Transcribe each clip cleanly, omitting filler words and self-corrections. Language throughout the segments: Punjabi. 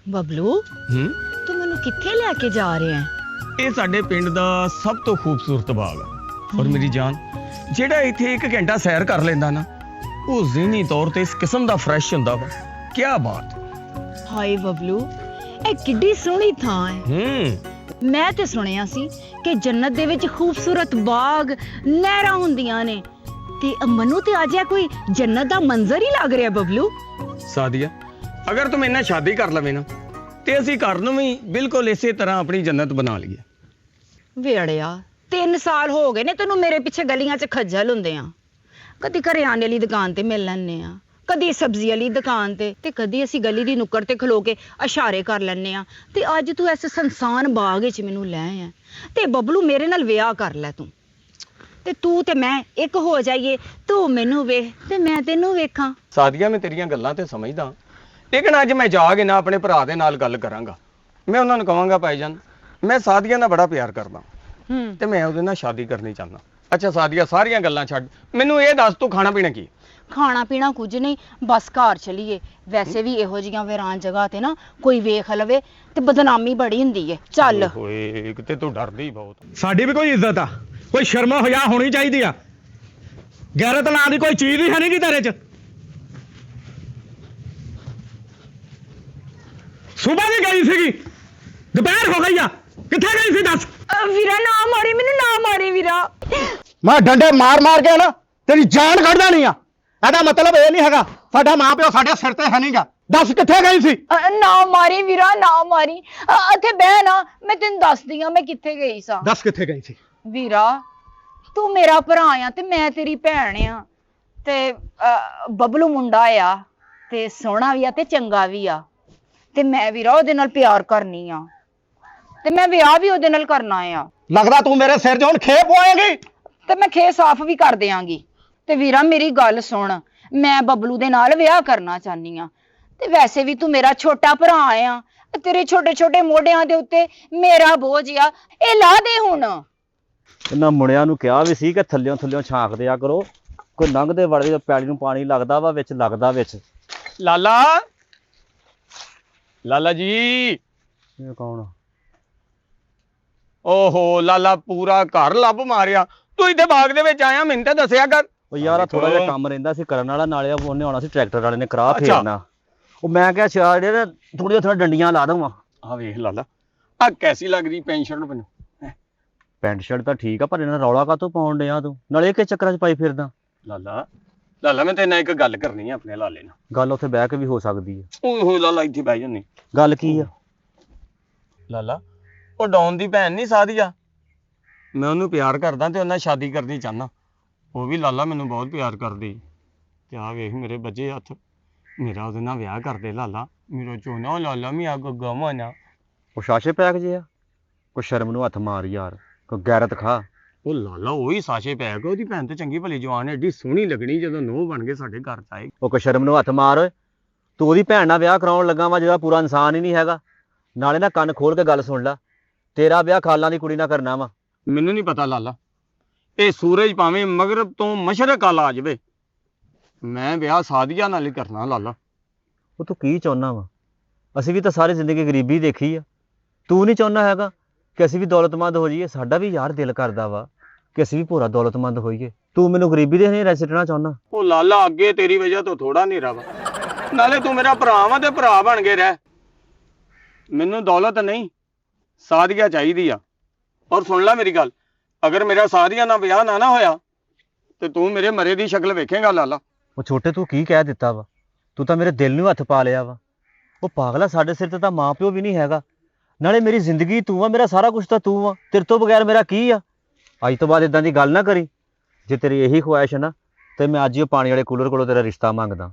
ਬਬਲੂ ਤੂੰ ਮੈਨੂੰ ਕਿੱਥੇ ਲੈ ਕੇ ਜਾ ਰਿਹਾ ਹੈ? ਇਹ ਸਾਡੇ ਪਿੰਡ ਦਾ ਸਭ ਤੋਂ ਖੂਬਸੂਰਤ ਬਾਗ ਆ। ਔਰ ਮੇਰੀ ਜਾਨ, ਜਿਹੜਾ ਇੱਥੇ 1 ਘੰਟਾ ਸੈਰ ਕਰ ਲੈਂਦਾ ਨਾ, ਉਹ ਜ਼ਿਹਨੀ ਤੌਰ ਤੇ ਇਸ ਕਿਸਮ ਦਾ ਫਰੈਸ਼ ਹੁੰਦਾ ਵਾ। ਕੀ ਬਾਤ। ਹਾਏ ਬਬਲੂ, ਇਹ ਕਿੱਡੀ ਸੋਹਣੀ ਥਾਂ ਹੈ। ਮੈਂ ਤੇ ਸੁਣਿਆ ਸੀ ਕਿ ਜੰਨਤ ਦੇ ਵਿੱਚ ਖੂਬਸੂਰਤ ਬਾਗ, ਨਹਿਰਾਂ ਹੁੰਦੀਆਂ ਨੇ, ਤੇ ਮੈਨੂੰ ਤੇ ਅੱਜ ਇਹ ਕੋਈ ਜੰਨਤ ਦਾ ਮੰਜ਼ਰ ਹੀ ਲੱਗ ਰਿਹਾ ਬਬਲੂ। ਸਾਦੀਆ, ਅਗਰ ਤੂੰ ਮੇਰੇ ਨਾਲ ਸ਼ਾਦੀ ਕਰ ਲਵੇਂ ਨਾ, ਤੇ ਅਸੀਂ ਘਰ ਨੂੰ ਵੀ ਬਿਲਕੁਲ ਇਸੇ ਤਰ੍ਹਾਂ ਆਪਣੀ ਜੰਨਤ ਬਣਾ ਲਈਏ। ਵੇੜਿਆ, 3 ਸਾਲ ਹੋ ਗਏ ਨੇ ਤੈਨੂੰ ਮੇਰੇ ਪਿੱਛੇ ਗਲੀਆਂ 'ਚ ਖੱਜਲ ਹੁੰਦੇ ਆ। ਕਦੀ ਕਰਿਆਨੇ ਵਾਲੀ ਦੁਕਾਨ ਤੇ ਮਿਲ ਲੈਂਦੇ ਆ, ਕਦੀ ਸਬਜ਼ੀ ਵਾਲੀ ਦੁਕਾਨ ਤੇ ਕਦੀ ਅਸੀਂ ਗਲੀ ਦੀ ਨੁੱਕਰ ਤੇ ਖਲੋ ਕੇ ਇਸ਼ਾਰੇ ਕਰ ਲੈਂਦੇ ਆ। ਤੇ ਅੱਜ ਤੂੰ ਇਸ ਸੰਸਾਨ ਬਾਗ ਵਿੱਚ ਮੈਨੂੰ ਲੈ ਆ ਤੇ ਬਬਲੂ ਮੇਰੇ ਨਾਲ ਵਿਆਹ ਕਰ ਲੈ ਤੂੰ, ਤੇ ਤੂੰ ਤੇ ਮੈਂ ਇੱਕ ਹੋ ਜਾਈਏ। ਤੂੰ ਮੈਨੂੰ ਵੇਖ ਤੇ ਮੈਂ ਤੈਨੂੰ ਵੇਖਾਂ। ਸਾਦੀਆ, ਮੈਂ ਤੇਰੀਆਂ ਗੱਲਾਂ ਤੇ ਸਮਝਦਾ, ਲੇਕਿਨ ਅੱਜ ਮੈਂ ਜਾ ਕੇ ਨਾ ਆਪਣੇ ਭਰਾ ਦੇ ਨਾਲ ਗੱਲ ਕਰਾਂਗਾ। ਮੈਂ ਉਹਨਾਂ ਨੂੰ ਕਹਾਂਗਾ, ਭਾਈ ਜਾਨ, ਮੈਂ ਸਾਦੀਆ ਨਾਲ ਬੜਾ ਪਿਆਰ ਕਰਦਾ ਤੇ ਮੈਂ ਉਹਦੇ ਨਾਲ ਸ਼ਾਦੀ ਕਰਨੀ ਚਾਹੁੰਦਾ। ਅੱਛਾ ਸਾਦੀਆ, ਸਾਰੀਆਂ ਗੱਲਾਂ ਛੱਡ, ਮੈਨੂੰ ਇਹ ਦੱਸ ਤੂੰ ਖਾਣਾ ਪੀਣਾ ਕੀ? ਖਾਣਾ ਪੀਣਾ ਕੁਝ ਨਹੀਂ, ਬਸ ਘਰ ਚਲੀਏ। ਵੈਸੇ ਵੀ ਇਹੋ ਜਿਹੀਆਂ ਵੀਰਾਨ ਜਗ੍ਹਾ ਤੇ ਨਾ ਕੋਈ ਵੇਖ ਲਵੇ ਤੇ ਬਦਨਾਮੀ ਬੜੀ ਹੁੰਦੀ ਏ। ਚੱਲ। ਓਏ ਕਿਤੇ ਤੂੰ ਡਰਦੀ ਬਹੁਤ। ਸਾਡੀ ਵੀ ਕੋਈ ਇੱਜ਼ਤ ਆ, ਕੋਈ ਸ਼ਰਮ ਹਯਾ ਹੋਣੀ ਚਾਹੀਦੀ ਆ। ਗੈਰਤ ਨਾਂ ਦੀ ਕੋਈ ਚੀਜ਼ ਹੀ ਹੈ ਨਹੀਂ ਗੀ ਤੇਰੇ 'ਚ। ਸੁਬਾਹ ਦੀ ਗਈ ਸੀਗੀ, ਦੁਪਹਿਰ ਹੋ ਗਈ ਆ, ਕਿੱਥੇ ਗਈ ਸੀ ਦੱਸ? ਵੀਰਾ ਨਾ ਮਾਰੀ ਮੈਨੂੰ, ਨਾ ਮਾਰੀ ਵੀਰਾ। ਮੈਂ ਡੰਡੇ ਮਾਰ ਮਾਰ ਕੇ ਨਾ ਤੇਰੀ ਜਾਨ ਕੱਢ ਦੇਣੀ ਆ। ਇਹਦਾ ਮਤਲਬ ਇਹ ਨਹੀਂ ਹੈਗਾ ਸਾਡਾ ਮਾਂ ਪਿਓ ਸਾਡੇ ਸਿਰ ਤੇ ਹੈ ਨਹੀਂਗਾ। ਦੱਸ ਕਿੱਥੇ ਗਈ ਸੀ? ਨਾ ਮਾਰੀ ਵੀਰਾ, ਨਾ ਮਾਰੀ। ਇੱਥੇ ਬਹਿ ਨਾ, ਮੈਂ ਤੈਨੂੰ ਦੱਸਦੀ ਆ ਮੈਂ ਕਿੱਥੇ ਗਈ ਸਾਂ। ਦੱਸ ਕਿੱਥੇ ਗਈ ਸੀ? ਵੀਰਾ, ਤੂੰ ਮੇਰਾ ਭਰਾ ਆ ਤੇ ਮੈਂ ਤੇਰੀ ਭੈਣ ਆ, ਤੇ ਬਬਲੂ ਮੁੰਡਾ ਆ, ਤੇ ਸੋਹਣਾ ਵੀ ਆ ਤੇ ਚੰਗਾ ਵੀ ਆ, ਤੇ ਮੈਂ ਵੀਰਾ ਉਹਦੇ ਨਾਲ ਪਿਆਰ ਕਰਨੀ ਆ, ਤੇ ਮੈਂ ਵਿਆਹ ਵੀ ਉਹਦੇ ਨਾਲ ਕਰਨਾ ਆ। ਲੱਗਦਾ ਤੂੰ ਮੇਰੇ ਸਿਰ 'ਚ ਹੁਣ ਖੇ ਪਵਾਏਂਗੀ। ਤੇ ਮੈਂ ਖੇ ਸਾਫ਼ ਵੀ ਕਰ ਦਿਆਂਗੀ। ਤੇ ਵੀਰਾ ਮੇਰੀ ਗੱਲ ਸੁਣ, ਮੈਂ ਬਬਲੂ ਦੇ ਨਾਲ ਵਿਆਹ ਕਰਨਾ ਚਾਹਨੀ ਆ, ਤੇ ਵੈਸੇ ਵੀ ਤੂੰ ਮੇਰਾ ਛੋਟਾ ਭਰਾ ਆ, ਤੇਰੇ ਛੋਟੇ ਛੋਟੇ ਮੋਢਿਆਂ ਦੇ ਉੱਤੇ ਮੇਰਾ ਬੋਝ ਆ, ਇਹ ਲਾ ਦੇ ਹੁਣ। ਇਹਨਾਂ ਮੁੰਡਿਆਂ ਨੂੰ ਕਿਹਾ ਵੀ ਸੀ ਕਿ ਥੱਲਿਓਂ ਥੱਲਿਓਂ ਛਾਂਕ ਦਿਆ ਕਰੋ, ਕੋਈ ਲੰਘਦੇ ਵੜਦੇ ਪੈਲੀ ਨੂੰ ਪਾਣੀ ਲੱਗਦਾ ਵਾ ਵਿੱਚ, ਲੱਗਦਾ ਵਿੱਚ। ਲਾਲਾ, ਲਾਲਾ ਜੀ। ਇਹ ਕੌਣ ਆ? ਓਹੋ ਲਾਲਾ, ਪੂਰਾ ਘਰ ਲੱਭ ਮਾਰਿਆ। ਤੂੰ ਇੱਥੇ ਬਾਗ ਦੇ ਵਿੱਚ ਆਇਆ, ਮੈਨੂੰ ਤਾਂ ਦੱਸਿਆ ਕਰ। ਉਹ ਯਾਰ ਥੋੜਾ ਜਿਹਾ ਕੰਮ ਰਹਿੰਦਾ ਸੀ ਕਰਨ ਵਾਲਾ, ਨਾਲੇ ਉਹਨੇ ਆਉਣਾ ਸੀ ਟਰੈਕਟਰ ਵਾਲੇ ਨੇ ਕਰਾਹ ਫੇਰਨਾ। ਉਹ ਮੈਂ ਕਿਹਾ ਛਾੜੇ ਥੋੜੀਆਂ ਡੰਡੀਆਂ ਲਾ ਦਵਾਂ। ਆ ਵੇਖ ਲਾਲਾ, ਆ ਕੈਸੀ ਲੱਗ ਰਹੀ ਪੈਂਟ ਸ਼ਰਟ ਮੈਨੂੰ। ਪੈਂਟ ਸ਼ਰਟ ਤਾਂ ਠੀਕ ਆ, ਪਰ ਇਹਨਾਂ ਰੌਲਾ ਕਾਹਤੋਂ ਪਾਉਣ ਡਿਆ ਤੂੰ? ਨਾਲੇ ਕਿ ਚੱਕਰਾਂ 'ਚ ਪਾਈ ਫਿਰਦਾ? ਲਾਲਾ, ਲਾਲਾ ਮੈਂ ਤੇਰੇ ਨਾਲ ਇੱਕ ਗੱਲ ਕਰਨੀ ਆ ਆਪਣੇ ਲਾਲੇ ਨਾਲ। ਗੱਲ ਉੱਥੇ ਬਹਿ ਕੇ ਵੀ ਹੋ ਸਕਦੀ ਹੈ। ਓਏ ਲਾਲਾ, ਇੱਥੇ ਬਹਿ ਜਾਂਦੇ। ਗੱਲ ਕੀ ਆ? ਲਾਲਾ, ਉਹ ਡੌਨ ਦੀ ਭੈਣ ਨਹੀਂ ਸਾਦੀਆ, ਮੈਂ ਉਹਨੂੰ ਪਿਆਰ ਕਰਦਾ ਤੇ ਉਹਨਾਂ ਸ਼ਾਦੀ ਕਰਨੀ ਚਾਹੁੰਦਾ। ਉਹ ਵੀ ਲਾਲਾ ਮੈਨੂੰ ਬਹੁਤ ਪਿਆਰ ਕਰਦੀ। ਤੇ ਆ ਵੇਖ ਮੇਰੇ ਬੱਚੇ ਹੱਥ, ਮੇਰਾ ਉਹਦੇ ਨਾਲ ਵਿਆਹ ਕਰਦੇ ਲਾਲਾ। ਮੇਰਾ ਚੋਨਾ ਲਾਲਾ ਮੈਂ ਆ ਗੱਗਾ ਨਾ। ਉਹ ਸ਼ਾਸ਼ੇ ਪੈਕ ਜੇ ਆ, ਕੋਈ ਸ਼ਰਮ ਨੂੰ ਹੱਥ ਮਾਰ ਯਾਰ, ਕੋਈ ਗੈਰਤ ਖਾ। ਉਹ ਲਾਲਾ ਉਹੀ ਸਾਸ਼ੇ ਪੈ ਗਿਆ, ਉਹਦੀ ਭੈਣ ਤੇ ਚੰਗੀ ਭਲੀ ਜਵਾਨ ਹੈ, ਐਡੀ ਸੋਹਣੀ ਲੱਗਣੀ ਜਦੋਂ ਨੂੰਹ ਬਣ ਕੇ ਸਾਡੇ ਘਰ ਚ ਆਏ। ਉਹ ਕੋਈ ਸ਼ਰਮ ਨੂੰ ਹੱਥ ਮਾਰ ਓਏ। ਤੂੰ ਉਹਦੀ ਭੈਣ ਨਾਲ ਵਿਆਹ ਕਰਾਉਣ ਲੱਗਾ ਵਾ ਜਿਹੜਾ ਪੂਰਾ ਇਨਸਾਨ ਹੀ ਨਹੀਂ ਹੈਗਾ। ਨਾਲੇ ਨਾ ਕੰਨ ਖੋਲ ਕੇ ਗੱਲ ਸੁਣ ਲੈ, ਤੇਰਾ ਵਿਆਹ ਖਾਲਾਂ ਦੀ ਕੁੜੀ ਨਾਲ ਕਰਨਾ ਵਾ। ਮੈਨੂੰ ਨਹੀਂ ਪਤਾ ਲਾਲਾ, ਇਹ ਸੂਰਜ ਭਾਵੇਂ ਮਗਰਬ ਤੋਂ ਮਸ਼ਰਕ ਵੱਲ ਆ ਜਾਵੇ, ਮੈਂ ਵਿਆਹ ਸਾਦੀਆ ਨਾਲ ਹੀ ਕਰਨਾ ਲਾਲਾ। ਉਹ ਤੂੰ ਕੀ ਚਾਹੁੰਦਾ ਵਾ? ਅਸੀਂ ਵੀ ਤਾਂ ਸਾਰੀ ਜ਼ਿੰਦਗੀ ਗਰੀਬੀ ਦੇਖੀ ਆ। ਤੂੰ ਨਹੀਂ ਚਾਹੁੰਦਾ ਹੈਗਾ ਕਿ ਅਸੀਂ ਵੀ ਦੌਲਤਮੰਦ ਹੋ ਜਾਈਏ? ਸਾਡਾ ਵੀ ਯਾਰ ਦਿਲ ਕਰਦਾ ਵਾ ਕਿ ਅਸੀਂ ਵੀ ਪੂਰਾ ਦੌਲਤਮੰਦ ਹੋਈਏ। ਤੂੰ ਮੈਨੂੰ ਗਰੀਬੀ ਦੇ ਹਨੇਰੇ ਸਿੱਟਣਾ ਚਾਹੁੰਦਾ? ਉਹ ਲਾਲਾ, ਅੱਗੇ ਤੇਰੀ ਵਜ੍ਹਾ ਤੋਂ ਥੋੜਾ ਹਨੇਰਾ ਵਾ, ਨਾਲੇ ਤੂੰ ਮੇਰਾ ਭਰਾ ਵਾ ਤੇ ਭਰਾ ਬਣ ਕੇ ਰਹਿ। ਮੈਨੂੰ ਦੌਲਤ ਨਹੀਂ, ਸਾਦੀਆ ਚਾਹੀਦੀ ਆ। ਔਰ ਸੁਣ ਲੈ ਮੇਰੀ ਗੱਲ, ਅਗਰ ਮੇਰਾ ਸਾਦੀਆ ਨਾਲ ਵਿਆਹ ਨਾ ਹੋਇਆ ਤੇ ਤੂੰ ਮੇਰੇ ਮਰੇ ਦੀ ਸ਼ਕਲ ਵੇਖੇਂਗਾ ਲਾਲਾ। ਉਹ ਛੋਟੇ, ਤੂੰ ਕੀ ਕਹਿ ਦਿੱਤਾ ਵਾ? ਤੂੰ ਤਾਂ ਮੇਰੇ ਦਿਲ ਨੂੰ ਹੱਥ ਪਾ ਲਿਆ ਵਾ। ਉਹ ਪਾਗਲਾ, ਸਾਡੇ ਸਿਰ ਤੇ ਤਾਂ ਮਾਂ ਪਿਓ ਵੀ ਨਹੀਂ ਹੈਗਾ, ਨਾਲੇ ਮੇਰੀ ਜ਼ਿੰਦਗੀ ਤੂੰ ਆ, ਮੇਰਾ ਸਾਰਾ ਕੁਝ ਤਾਂ ਤੂੰ ਆ। ਤੇਰੇ ਤੋਂ ਬਗੈਰ ਮੇਰਾ ਕੀ ਆ? ਅੱਜ ਤੋਂ ਬਾਅਦ ਇਦਾਂ ਦੀ ਗੱਲ ਨਾ ਕਰੀ। ਜੇ ਤੇਰੀ ਇਹੀ ਖੁਆਇਸ਼ ਹੈ ਨਾ, ਤੇ ਮੈਂ ਅੱਜ ਹੀ ਉਹ ਪਾਣੀ ਵਾਲੇ ਕੂਲਰ ਕੋਲੋਂ ਤੇਰਾ ਰਿਸ਼ਤਾ ਮੰਗਦਾ।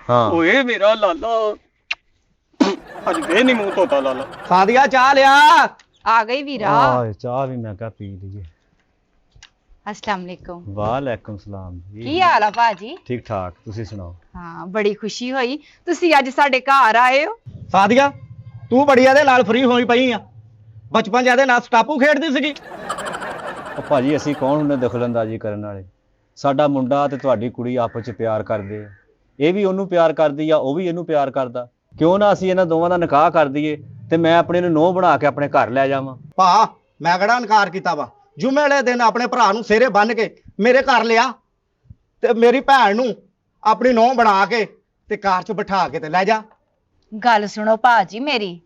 ਹਾਂ ਓਏ ਮੇਰਾ ਲਾਲਾ, ਅੱਜ ਫੇਰ ਨਹੀਂ ਮੂੰਹ ਧੋਤਾ ਲਾਲਾ। ਸਾਦੀਆ, ਚਾਹ ਲਿਆ। ਆ ਗਈ ਵੀਰਾ। ਆਹ ਚਾਹ ਵੀ ਮੈਂ ਕਿਹਾ ਪੀ ਲਈਏ। अस्सलाम वालेकुम। ਵਾਲੇਕੁਮ ਸਲਾਮ ਜੀ। ਕੀ ਹਾਲ ਆ ਭਾਜੀ? ਠੀਕ ਠਾਕ, ਤੁਸੀਂ ਸੁਣਾਓ? ਹਾਂ, ਬੜੀ ਖੁਸ਼ੀ ਹੋਈ ਤੁਸੀਂ ਅੱਜ ਸਾਡੇ ਘਰ ਆਏ ਹੋ। ਸਾਦੀਆ, ਤੂੰ ਬੜੀ ਇਹਦੇ ਨਾਲ ਫਰੀ ਹੋਈ ਪਈ ਆ। ਬਚਪਨ 'ਚ ਇਹਦੇ ਨਾਲ ਸਟਾਪੂ ਖੇਡਦੀ ਸੀਗੀ। ਉਹ ਭਾਜੀ, ਅਸੀਂ ਕੌਣ ਹੁੰਦੇ ਦਖਲਅੰਦਾਜ਼ੀ ਕਰਨ ਵਾਲੇ? ਸਾਡਾ ਮੁੰਡਾ ਤੇ ਤੁਹਾਡੀ ਕੁੜੀ ਆਪਸ 'ਚ ਪਿਆਰ ਕਰਦੇ ਆ। ਇਹ ਵੀ ਉਹਨੂੰ ਪਿਆਰ ਕਰਦੀ ਆ, ਉਹ ਵੀ ਇਹਨੂੰ ਪਿਆਰ ਕਰਦਾ। ਕਿਉਂ ਨਾ ਅਸੀਂ ਇਹਨਾਂ ਦੋਵਾਂ ਦਾ ਨਿਕਾਹ ਕਰ ਦਈਏ ਤੇ ਮੈਂ ਆਪਣੇ ਨੂੰ ਨੂੰਹ ਬਣਾ ਕੇ ਆਪਣੇ ਘਰ ਲੈ ਜਾਵਾਂ। ਭਾ ਮੈਂ ਕਿਹੜਾ ਇਨਕਾਰ ਕੀਤਾ ਵਾ। ਜੁਮੇ ਵਾਲੇ ਦਿਨ ਆਪਣੇ ਭਰਾ ਨੂੰ ਸਿਰੇ ਬੰਨ ਕੇ ਮੇਰੇ ਘਰ ਲਿਆ ਤੇ ਮੇਰੀ ਭੈਣ ਨੂੰ ਆਪਣੀ ਨੂੰਹ ਬਣਾ ਕੇ ਤੇ ਕਾਰ 'ਚ ਬਿਠਾ ਕੇ ਤੇ ਲੈ ਜਾ। ਗੱਲ ਸੁਣੋ ਭਾਜੀ ਮੇਰੀ,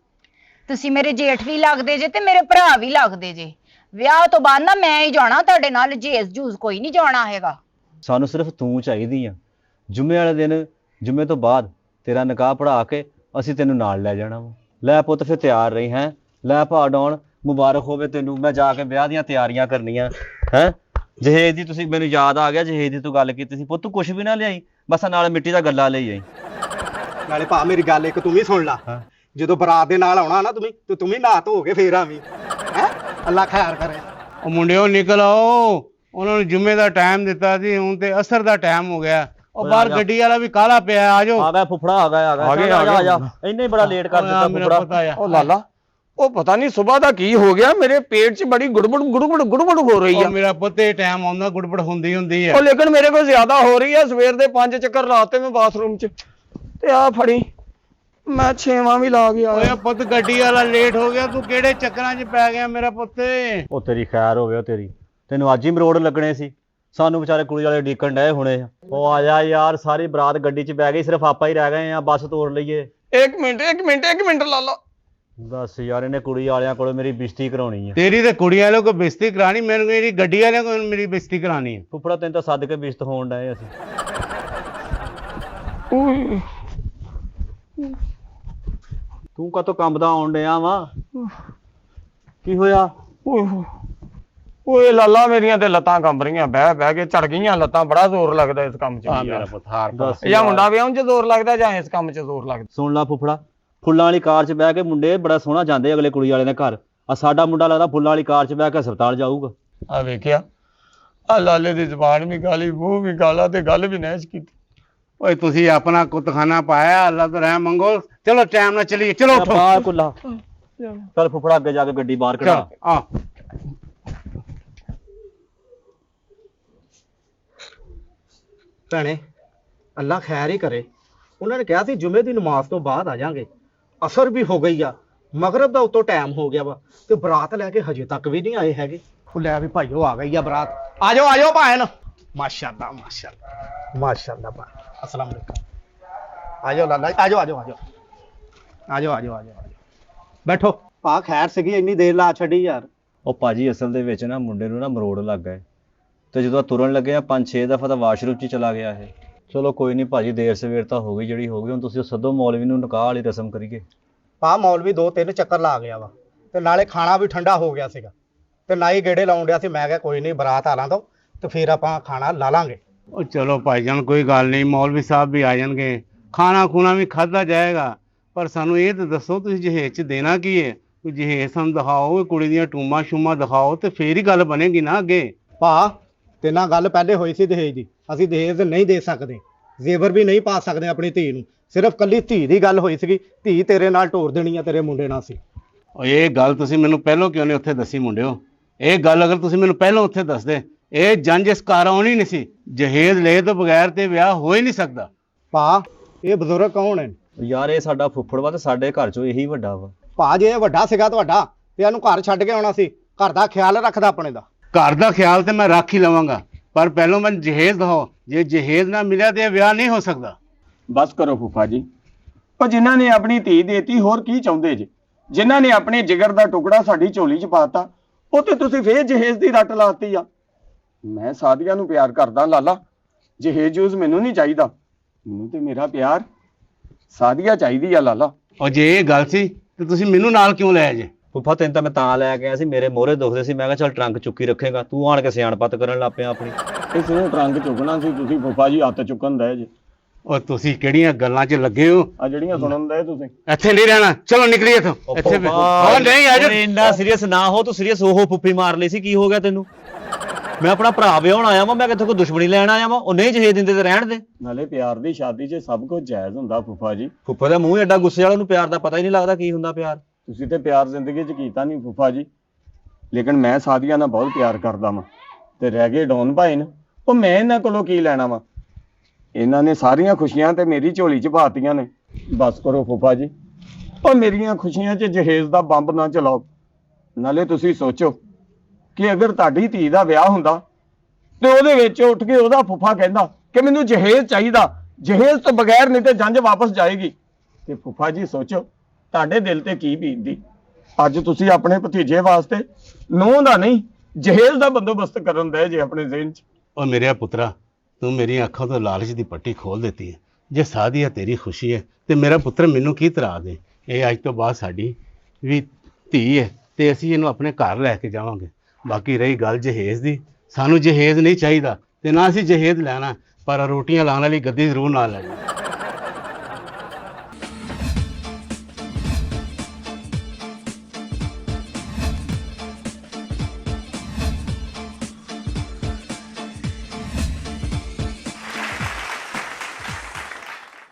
ਤੁਸੀਂ ਮੇਰੇ ਜੇਠ ਵੀ ਲੱਗਦੇ ਜੇ ਤੇ ਮੇਰੇ ਭਰਾ ਵੀ ਲੱਗਦੇ ਜੇ। ਵਿਆਹ ਤੋਂ ਬਾਅਦ ਨਾ ਮੈਂ ਹੀ ਜਾਣਾ ਤੁਹਾਡੇ ਨਾਲ, ਜੇਸ ਜੂਸ ਕੋਈ ਨਹੀਂ ਜਾਣਾ ਹੈਗਾ। ਸਾਨੂੰ ਸਿਰਫ ਤੂੰ ਚਾਹੀਦੀ ਆ। ਜੁਮੇ ਵਾਲੇ ਦਿਨ, ਜੁਮੇ ਤੋਂ ਬਾਅਦ ਤੇਰਾ ਨਿਕਾਹ ਪੜਾ ਕੇ ਅਸੀਂ ਤੈਨੂੰ ਨਾਲ ਲੈ ਜਾਣਾ ਵਾ। ਲੈ ਪੁੱਤ ਫਿਰ ਤਿਆਰ ਰਹੀ ਹੈ। ਲੈ ਭਾ ਡਾਉਣ, ਮੁਬਾਰਕ ਹੋਵੇ ਤੈਨੂੰ। ਮੈਂ ਜਾ ਕੇ ਵਿਆਹ ਦੀਆਂ ਤਿਆਰੀਆਂ ਕਰਨੀਆਂ ਹੈ। ਜਹੇਜ ਦੀ ਤੁਸੀਂ, ਮੈਨੂੰ ਯਾਦ ਆ ਗਿਆ ਜਹੇਜ ਦੀ ਤੂੰ ਗੱਲ ਕੀਤੀ ਸੀ। ਪੁੱਤ ਤੂੰ ਕੁਛ ਵੀ ਨਾ ਲਿਆਈ, ਬਸ ਨਾਲ ਮਿੱਟੀ ਦਾ ਗੱਲਾ ਲਈ ਆਈ। ਨਾਲੇ ਭਾ ਮੇਰੀ ਗੱਲ ਇੱਕ ਤੂੰ ਵੀ ਸੁਣ ਲਾ। ਜਦੋਂ ਬਰਾਤ ਦੇ ਨਾਲ ਆਉਣਾ ਨਾ ਤੂੰ ਵੀ ਨਹਾ ਧੋ ਕੇ ਫੇਰ ਆਵੀਂ ਹੈ। ਅੱਲਾ ਖੈਰ ਕਰੇ। ਉਹ ਮੁੰਡਿਓ ਨਿਕਲ ਆਓ, ਉਹਨਾਂ ਨੂੰ ਜੁਮੇ ਦਾ ਟਾਈਮ ਦਿੱਤਾ ਸੀ, ਹੁਣ ਤੇ ਅਸਰ ਦਾ ਟਾਈਮ ਹੋ ਗਿਆ। ਉਹ ਬਾਹਰ ਗੱਡੀ ਵਾਲਾ ਵੀ ਕਾਲਾ ਪਿਆ, ਆ ਜਾਓ। ਆ ਗਿਆ ਫੁੱਫੜਾ, ਆ ਗਿਆ ਆ ਜਾ। ਇੰਨੇ ਬੜਾ ਲੇਟ ਕਰ ਦਿੱਤਾ ਫੁੱਫੜਾ। ਉਹ ਲਾਲਾ, ਉਹ ਪਤਾ ਨਹੀਂ ਸਵੇਰ ਦਾ ਕੀ ਹੋ ਗਿਆ, ਮੇਰੇ ਪੇਟ 'ਚ ਬੜੀ ਗੁੜਗੁੜ ਹੋ ਰਹੀ ਆ। ਮੇਰਾ ਪੁੱਤ ਇਹ ਟਾਈਮ ਆਉਂਦਾ ਗੁੜਬੜ ਹੁੰਦੀ ਹੈ। ਉਹ ਲੇਕਿਨ ਮੇਰੇ ਕੋਲ ਜ਼ਿਆਦਾ ਹੋ ਰਹੀ ਹੈ। ਸਵੇਰ ਦੇ 5 ਚੱਕਰ ਲਾਤੇ ਮੈਂ ਬਾਥਰੂਮ 'ਚ, ਤੇ ਆ ਫੜੀ ਮੈਂ 6ਵਾਂ ਵੀ ਲਾ ਗਿਆ। ਓਏ ਪੁੱਤ ਗੱਡੀ ਵਾਲਾ ਲੇਟ ਹੋ ਗਿਆ, ਤੂੰ ਕਿਹੜੇ ਚੱਕਰਾਂ 'ਚ ਪੈ ਗਿਆ ਮੇਰਾ ਪੁੱਤ? ਉਹ ਤੇਰੀ ਖੈਰ ਹੋਵੇ। ਉਹ ਤੈਨੂੰ ਅੱਜ ਹੀ ਮਰੋੜ ਲੱਗਣੇ ਸੀ। ਸਾਨੂੰ ਵਿਚਾਰੇ ਕੁੜੀ ਵਾਲੇ ਡੀਕਣ ਡਏ ਹੁਣੇ। ਉਹ ਆ ਜਾ ਯਾਰ, ਸਾਰੀ ਬਰਾਤ ਗੱਡੀ 'ਚ ਬਹਿ ਗਈ, ਸਿਰਫ ਆਪਾਂ ਹੀ ਰਹਿ ਗਏ ਆ। ਬੱਸ ਤੋੜ ਲਈਏ। ਇੱਕ ਮਿੰਟ ਲਾਲਾ। ਦੱਸ ਯਾਰ, ਇਹਨੇ ਕੁੜੀ ਵਾਲਿਆਂ ਕੋਲ ਮੇਰੀ ਬੇਇੱਜ਼ਤੀ ਕਰਾਉਣੀ ਹੈ। ਤੇਰੀ ਤੇ ਕੁੜੀ ਵਾਲਿਆਂ ਕੋਲ ਬੇਇੱਜ਼ਤੀ ਕਰਾਣੀ, ਮੈਨੂੰ ਮੇਰੀ ਗੱਡੀ ਵਾਲਿਆਂ ਕੋਲ ਮੇਰੀ ਬੇਇੱਜ਼ਤੀ ਕਰਾਣੀ ਹੈ। ਫੁੱਫੜਾ ਤੈਨੂੰ ਤਾਂ ਸੱਦ ਕੇ ਬੇਇੱਜ਼ਤ ਹੋਣ ਡਏ ਅਸੀਂ। ਤੂੰ ਕਾਹਤੋਂ ਕੰਬਦਾ ਆਉਣ ਡਿਆ ਵਾ? ਕੀ ਹੋਇਆ? ਓਏ ਲਾਲਾ, ਮੇਰੀਆਂ ਤੇ ਲੱਤਾਂ ਕੰਬ ਰਹੀਆਂ, ਬਹਿ ਕੇ ਝੜ ਗਈਆਂ ਲੱਤਾਂ। ਬੜਾ ਜ਼ੋਰ ਲੱਗਦਾ ਇਸ ਕੰਮ 'ਚ। ਮੇਰਾ ਪੁੱਤ ਹਾਰ ਦੱਸ ਜਾਂ ਮੁੰਡਾ ਵਿਆਹਣ 'ਚ ਜ਼ੋਰ ਲੱਗਦਾ ਜਾਂ ਇਸ ਕੰਮ 'ਚ ਜ਼ੋਰ ਲੱਗਦਾ? ਸੁਣ ਲਾ ਫੁੱਫੜਾ, ਫੁੱਲਾਂ ਵਾਲੀ ਕਾਰ 'ਚ ਬਹਿ ਕੇ ਮੁੰਡੇ ਬੜਾ ਸੋਹਣਾ ਜਾਂਦੇ ਅਗਲੇ ਕੁੜੀ ਵਾਲੇ ਦੇ ਘਰ। ਆ ਸਾਡਾ ਮੁੰਡਾ ਲੱਗਦਾ ਫੁੱਲਾਂ ਵਾਲੀ ਕਾਰ 'ਚ ਬਹਿ ਕੇ ਹਸਪਤਾਲ ਜਾਊਗਾ। ਆ ਵੇਖਿਆ, ਆ ਲਾਲੇ ਦੀ ਜ਼ਬਾਨ ਵੀ ਗਾਲੀ, ਮੂੰਹ ਵੀ ਗਾਲਾ, ਤੇ ਗੱਲ ਵੀ ਨਹਿਜ ਕੀਤੀ। ਓਏ ਤੁਸੀਂ ਆਪਣਾ ਕੁੱਤਖਾਨਾ ਪਾਇਆ, ਅੱਲਾ ਤੋਂ ਰਹਿਮ ਮੰਗੋ। ਚਲੋ ਟਾਈਮ ਨਾਲ ਚਲੀਏ, ਚਲੋ ਉੱਠੋ। ਬਾਹਰ ਕੁੱਲਾ ਚੱਲ ਫੁੱਫੜਾ, ਅੱਗੇ ਜਾ ਕੇ ਗੱਡੀ ਬਾਹਰ ਕਢਾ। ਆ ਭੈਣੇ ਅੱਲਾ ਖੈਰ ਹੀ ਕਰੇ। ਉਹਨਾਂ ਨੇ ਕਿਹਾ ਸੀ ਜੁਮੇ ਦੀ ਨਮਾਜ਼ ਤੋਂ ਬਾਅਦ ਆ ਜਾਾਂਗੇ। ਅਸਰ ਵੀ ਹੋ ਗਈ ਆ, ਮਗਰਬ ਦਾ ਉਤੋਂ ਟਾਈਮ ਹੋ ਗਿਆ ਵਾ, ਤੇ ਬਰਾਤ ਲੈ ਕੇ ਹਜੇ ਤੱਕ ਵੀ ਨਹੀਂ ਆਏ ਹੈਗੇ। ਉਹ ਲੈ ਵੀ ਭਾਈਓ, ਆ ਗਈ ਆ ਬਰਾਤ। ਆ ਜਾਓ ਭੈਣ। ਮਾਸ਼ਾਅੱਲਾ ਮਾਸ਼ਾਅੱਲਾ ਭਾ। ਅਸਲਾਮ ਅਲੈਕੁਮ। ਆ ਜਾਓ ਲਾਲਾ, ਆ ਜਾਓ। ਬੈਠੋ ਭਾ। ਖੈਰ ਸੀਗੀ, ਇੰਨੀ ਦੇਰ ਲਾ ਛੱਡੀ ਯਾਰ। ਉਹ ਭਾਜੀ ਅਸਲ ਦੇ ਵਿੱਚ ਨਾ ਮੁੰਡੇ ਨੂੰ ਨਾ ਮਰੋੜ ਲੱਗ ਗਏ, ਤੇ ਜਦੋਂ ਤੁਰਨ ਲੱਗੇ ਆ 5-6 ਦਫਾ ਤਾਂ ਵਾਸ਼ਰੂਮ 'ਚ ਚਲਾ ਗਿਆ ਇਹ। ਚਲੋ ਕੋਈ ਨਹੀਂ ਭਾਜੀ, ਦੇਰ ਸਵੇਰ ਤਾਂ ਹੋ ਗਈ ਜਿਹੜੀ ਹੋ ਗਈ। ਹੁਣ ਤੁਸੀਂ ਸੱਦੋ ਮੌਲਵੀ ਨੂੰ, ਨਿਕਾਹ ਵਾਲੀ ਰਸਮ ਕਰੀਏ। ਭਾ ਮੌਲਵੀ 2-3 ਚੱਕਰ ਲਾ ਗਿਆ ਵਾ, ਤੇ ਨਾਲੇ ਖਾਣਾ ਵੀ ਠੰਡਾ ਹੋ ਗਿਆ ਸੀਗਾ, ਤੇ ਨਾ ਹੀ ਗੇੜੇ ਲਾਉਣ ਡਿਆ ਸੀ। ਮੈਂ ਕਿਹਾ ਕੋਈ ਨਹੀਂ, ਬਰਾਤ ਆ ਲਾਂ ਦੋ ਤੇ ਫਿਰ ਆਪਾਂ ਖਾਣਾ ਲਾ ਲਾਂਗੇ। ਉਹ ਚਲੋ ਭਾਈਜਾਨ, ਕੋਈ ਗੱਲ ਨਹੀਂ, ਮੌਲਵੀ ਸਾਹਿਬ ਵੀ ਆ ਜਾਣਗੇ, ਖਾਣਾ ਖੂਣਾ ਵੀ ਖਾਧਾ ਜਾਏਗਾ। ਪਰ ਸਾਨੂੰ ਇਹ ਤਾਂ ਦੱਸੋ, ਤੁਸੀਂ ਜਹੇਜ 'ਚ ਦੇਣਾ ਕੀ ਹੈ? ਕੋਈ ਜਹੇਜ ਸਾਨੂੰ ਦਿਖਾਓ, ਕੁੜੀ ਦੀਆਂ ਟੂਮਾਂ ਸ਼ੂਮਾਂ ਦਿਖਾਓ, ਤੇ ਫੇਰ ਹੀ ਗੱਲ ਬਣੇਗੀ ਨਾ ਅੱਗੇ। ਭਾ ਤੇ ਨਾਲ ਗੱਲ ਪਹਿਲੇ ਹੋਈ ਸੀ ਦਹੇਜ ਦੀ। ਅਸੀਂ ਦਹੇਜ ਨਹੀਂ ਦੇ ਸਕਦੇ, ਜ਼ੇਵਰ ਵੀ ਨਹੀਂ ਪਾ ਸਕਦੇ ਆਪਣੀ ਧੀ ਨੂੰ। ਸਿਰਫ ਕੱਲੀ ਧੀ ਦੀ ਗੱਲ ਹੋਈ ਸੀਗੀ, ਧੀ ਤੇਰੇ ਨਾਲ ਢੋਰ ਦੇਣੀ ਆ, ਤੇਰੇ ਮੁੰਡੇ ਨਾਲ ਸੀ। ਇਹ ਗੱਲ ਤੁਸੀਂ ਮੈਨੂੰ ਪਹਿਲਾਂ ਕਿਉਂ ਨਹੀਂ ਉੱਥੇ ਦੱਸੀ ਮੁੰਡਿਓ? ਇਹ ਗੱਲ ਅਗਰ ਤੁਸੀਂ ਮੈਨੂੰ ਪਹਿਲਾਂ ਉੱਥੇ ਦੱਸਦੇ, ਇਹ ਜੰਜ ਇਸ ਕਾਰ ਆਉਣੀ ਨਹੀਂ ਸੀ। ਜਹੇਜ ਲੈ ਤੋਂ ਬਗੈਰ ਤੇ ਵਿਆਹ ਹੋ ਹੀ ਨਹੀਂ ਸਕਦਾ। ਭਾ ਇਹ ਬਜ਼ੁਰਗ ਕੌਣ ਹੈ? ਯਾਰ ਇਹ ਸਾਡਾ ਫੁੱਫੜ ਵਾ, ਤੇ ਸਾਡੇ ਘਰ 'ਚੋਂ ਇਹੀ ਵੱਡਾ ਵਾ। ਭਾ ਜੇ ਇਹ ਵੱਡਾ ਸੀਗਾ ਤੁਹਾਡਾ, ਤੇ ਇਹਨੂੰ ਘਰ ਛੱਡ ਕੇ ਆਉਣਾ ਸੀ। ਘਰ ਦਾ ਖਿਆਲ ਰੱਖਦਾ ਆਪਣੇ ਦਾ। ਘਰ ਦਾ ਖਿਆਲ ਤੇ ਮੈਂ ਰੱਖ ਹੀ ਲਵਾਂਗਾ, ਪਰ ਪਹਿਲਾਂ ਮੈਨੂੰ ਜਹੇਜ ਦਿਓ। ਜੇ ਜਹੇਜ ਨਾ ਮਿਲਿਆ ਤੇ ਵਿਆਹ ਨਹੀਂ ਹੋ ਸਕਦਾ। ਬਸ ਕਰੋ ਫੁੱਫਾ ਜੀ। ਉਹ ਜਿਨ੍ਹਾਂ ਨੇ ਆਪਣੀ ਧੀ ਦੇਤੀ, ਹੋਰ ਕੀ ਚਾਹੁੰਦੇ ਜੀ? ਜਿਨ੍ਹਾਂ ਨੇ ਆਪਣੇ ਜਿਗਰ ਦਾ ਟੁਕੜਾ ਸਾਡੀ ਝੋਲੀ 'ਚ ਪਾਤਾ, ਉਹ ਤੇ ਤੁਸੀਂ ਫੇਰ ਜਹੇਜ ਦੀ ਰੱਟ ਲਾਤੀ ਆ। ਮੈਂ ਸਾਦੀਆਂ ਨੂੰ ਪਿਆਰ ਕਰਦਾ ਲਾਲਾ, ਜਹੇਜ ਜੂਸ ਮੈਨੂੰ ਨਹੀਂ ਚਾਹੀਦਾ। ਮੈਨੂੰ ਤੇ ਮੇਰਾ ਪਿਆਰ ਸਾਦੀਆ ਚਾਹੀਦੀ ਆ ਲਾਲਾ। ਉਹ ਜੇ ਇਹ ਗੱਲ ਸੀ ਤੇ ਤੁਸੀਂ ਮੈਨੂੰ ਨਾਲ ਕਿਉਂ ਲੈ ਜੇ? ਫੁੱਫਾ ਤੈਨੂੰ ਤਾਂ ਮੈਂ ਤਾਂ ਲੈ ਕੇ ਆਇਆ ਸੀ, ਮੇਰੇ ਮੋਹਰੇ ਦੁਖਦੇ ਸੀ। ਮੈਂ ਕਿਹਾ ਚੱਲ ਟਰੰਕ ਚੁੱਕੀ ਰੱਖੇਗਾ, ਤੂੰ ਆਣ ਕੇ ਸਿਆਣਪਤ ਕਰਨ ਲੱਗ ਪਿਆ ਆਪਣੀ। ਇਸ ਨੂੰ ਟਰੰਕ ਚੁੱਕਣਾ ਸੀ, ਤੁਸੀਂ ਫੁੱਫਾ ਜੀ ਹੱਥ ਚੁੱਕਣ ਦੇ ਜੇ। ਉਹ ਤੁਸੀਂ ਕਿਹੜੀਆਂ ਗੱਲਾਂ 'ਚ ਲੱਗੇ ਹੋ? ਆ ਜਿਹੜੀਆਂ ਸੁਣਨ ਦੇ ਤੁਸੀਂ। ਇੱਥੇ ਨਹੀਂ ਰਹਿਣਾ, ਚਲੋ ਨਿਕਲੀਏ ਇੱਥੋਂ। ਇੱਥੇ ਨਹੀਂ ਆ ਜਾ। ਇੰਨਾ ਸੀਰੀਅਸ ਨਾ ਹੋ ਤੂੰ। ਸੀਰੀਅਸ ਉਹ ਫੁੱਫੀ ਮਾਰ ਲਈ ਸੀ, ਕੀ ਹੋ ਗਿਆ ਤੈਨੂੰ? ਮੈਂ ਆਪਣਾ ਭਰਾ ਵਿਆਹਣ ਆਇਆ ਵਾਂ, ਮੈਂ ਕਿੱਥੇ ਕੋਈ ਦੁਸ਼ਮਣੀ ਲੈਣ ਆਇਆ ਵਾਂ? ਉਹ ਨਹੀਂ ਜਹੇਜ ਦਿੰਦੇ ਤੇ ਰਹਿਣ ਦੇ। ਨਾਲੇ ਪਿਆਰ ਦੀ ਸ਼ਾਦੀ 'ਚ ਸਭ ਕੁਝ ਜਾਇਜ਼ ਹੁੰਦਾ ਫੁੱਫਾ ਜੀ। ਫੁੱਫੇ ਦਾ ਮੂੰਹ ਐਡਾ ਗੁੱਸੇ ਵਾਲਾ, ਨੂੰ ਪਿਆਰ ਦਾ ਪਤਾ ਹੀ ਨਹੀਂ ਲੱਗਦਾ ਕੀ ਹੁੰਦਾ ਪਿਆਰ। ਤੁਸੀਂ ਤੇ ਪਿਆਰ ਜ਼ਿੰਦਗੀ 'ਚ ਕੀਤਾ ਨਹੀਂ ਫੁੱਫਾ ਜੀ, ਲੇਕਿਨ ਮੈਂ ਸਾਦੀਆਂ ਨਾਲ ਬਹੁਤ ਪਿਆਰ ਕਰਦਾ ਵਾਂ। ਤੇ ਰਹਿ ਗਏ ਡੌਨ ਭਾਈ ਨੇ, ਉਹ ਮੈਂ ਇਹਨਾਂ ਕੋਲੋਂ ਕੀ ਲੈਣਾ ਵਾ? ਇਹਨਾਂ ਨੇ ਸਾਰੀਆਂ ਖੁਸ਼ੀਆਂ ਤੇ ਮੇਰੀ ਝੋਲੀ 'ਚ ਪਾਤੀਆਂ ਨੇ। ਬਸ ਕਰੋ ਫੁੱਫਾ ਜੀ, ਉਹ ਮੇਰੀਆਂ ਖੁਸ਼ੀਆਂ 'ਚ ਜਹੇਜ਼ ਦਾ ਬੰਬ ਨਾ ਚਲਾਓ। ਨਾਲੇ ਤੁਸੀਂ ਸੋਚੋ ਕਿ ਅਗਰ ਤੁਹਾਡੀ ਧੀ ਦਾ ਵਿਆਹ ਹੁੰਦਾ ਤੇ ਉਹਦੇ ਵਿੱਚ ਉੱਠ ਕੇ ਉਹਦਾ ਫੁੱਫਾ ਕਹਿੰਦਾ ਕਿ ਮੈਨੂੰ ਜਹੇਜ਼ ਚਾਹੀਦਾ, ਜਹੇਜ਼ ਤੋਂ ਬਗੈਰ ਨਹੀਂ ਤੇ ਜੰਝ ਵਾਪਸ ਜਾਏਗੀ, ਤੇ ਫੁੱਫਾ ਜੀ ਸੋਚੋ ਤੁਹਾਡੇ ਦਿਲ ਤੇ ਕੀ ਬੀਤਦੀ। ਅੱਜ ਤੁਸੀਂ ਆਪਣੇ ਭਤੀਜੇ ਵਾਸਤੇ ਨੂੰਹ ਦਾ ਨਹੀਂ ਜਹੇਜ਼ ਦਾ ਬੰਦੋਬਸਤ ਕਰਨ ਦੇ ਜੇ ਆਪਣੇ ਜ਼ਿਹਨ 'ਚ। ਉਹ ਮੇਰੇ ਪੁੱਤਰਾ, ਤੂੰ ਮੇਰੀਆਂ ਅੱਖਾਂ ਤੋਂ ਲਾਲਚ ਦੀ ਪੱਟੀ ਖੋਲ ਦਿੱਤੀ ਹੈ। ਜੇ ਸਾਦੀ ਹੈ ਤੇਰੀ ਖੁਸ਼ੀ ਹੈ ਤੇ ਮੇਰਾ ਪੁੱਤਰ ਮੈਨੂੰ ਕੀ ਤਰਾ ਦੇ। ਇਹ ਅੱਜ ਤੋਂ ਬਾਅਦ ਸਾਡੀ ਵੀ ਧੀ ਹੈ ਤੇ ਅਸੀਂ ਇਹਨੂੰ ਆਪਣੇ ਘਰ ਲੈ ਕੇ ਜਾਵਾਂਗੇ। ਬਾਕੀ ਰਹੀ ਗੱਲ ਜਹੇਜ਼ ਦੀ, ਸਾਨੂੰ ਜਹੇਜ਼ ਨਹੀਂ ਚਾਹੀਦਾ ਤੇ ਨਾ ਅਸੀਂ ਜਹੇਜ਼ ਲੈਣਾ, ਪਰ ਰੋਟੀਆਂ ਲਾਉਣ ਵਾਲੀ ਗੱਦੀ ਜ਼ਰੂਰ ਨਾਲ ਲੈ ਜਾਓ।